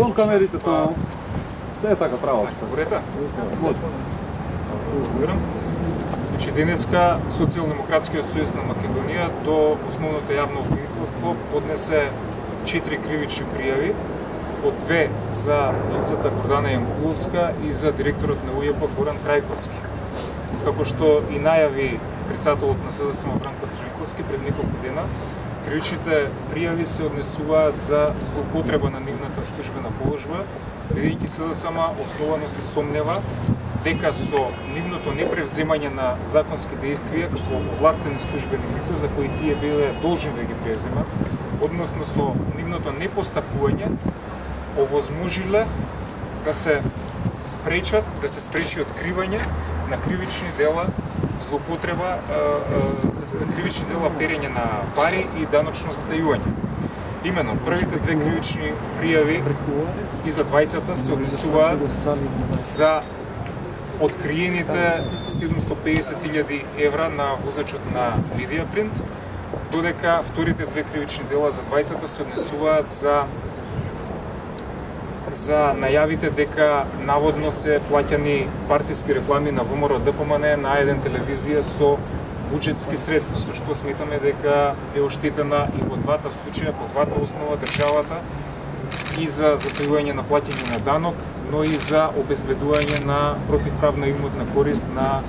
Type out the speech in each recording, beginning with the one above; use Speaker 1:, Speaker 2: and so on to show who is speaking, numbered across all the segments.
Speaker 1: Кон камерите само. Се е така право.
Speaker 2: Говорете? Значи денеска Социјалдемократскиот сојуз на Македонија до основното јавно обвинителство поднесе 4 кривични пријави, по 2 за лицата Гордана Јанкуловска и за директорот на УЈП Горан Крајковски. Како што и најави председателот на СДСМ Бранко Страјковски пред неколку дена, кривичните пријави се однесуваат за злоупотреба на нивната службена положба, бидејќи СДСМ основано се сомнева дека со нивното непревземање на законски действија како овластени службени лица за кои тие биле должни да ги преземат, односно со нивното непостапување, овозможиле да се спречи откривање на кривични дела, злоупотреба, кривични дела перење на пари и даночно затајување. Именно, првите 2 кривични пријави и за двајцата се однесуваат за откриените 750.000 евра на возачот на Лидија Принт, додека вторите 2 кривични дела за двајцата се однесуваат за најавите дека наводно се плаќани партиски реклами на ВМРО ДПМН на А1 телевизија со буџетски средства, со што сметаме дека е оштетена и во двата случаја, по двата основа државата, и за затојување на плаќање на данок, но и за обезбедување на противправна имотна корист на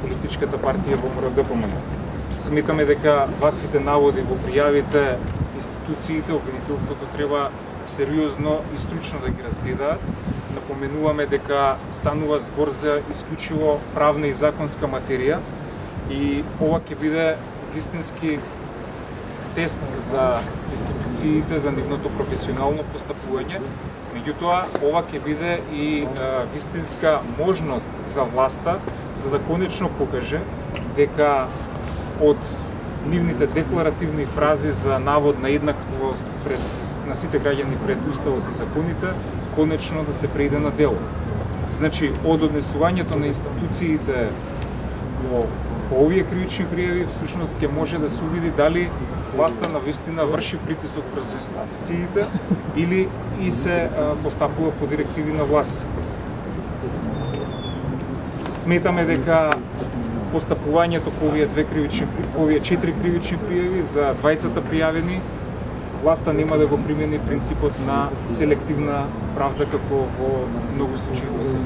Speaker 2: политичката партија ВМРО ДПМН. Сметаме дека ваквите наводи во пријавите институциите, обвинителството треба сериозно и стручно да ги разгледаат. Напоменуваме дека станува збор за исклучиво правна и законска материја и ова ќе биде вистински тест за институциите, за нивното професионално постапување. Меѓутоа, ова ќе биде и вистинска можност за власта за да конечно покаже дека од нивните декларативни фрази за наводна еднаквост на сите граѓани пред уставот и законите, конечно да се преиде на дело. Значи, од однесувањето на институциите по овие кривични пријави, всушност ќе може да се увиди дали власта навистина врши притисок врз институциите или и се постапува по директиви на власта. Сметаме дека постапувањето по овие 4 кривични пријави за двајцата пријавени, власта нема да го примени принципот на селективна правда како во многу случаи до сега.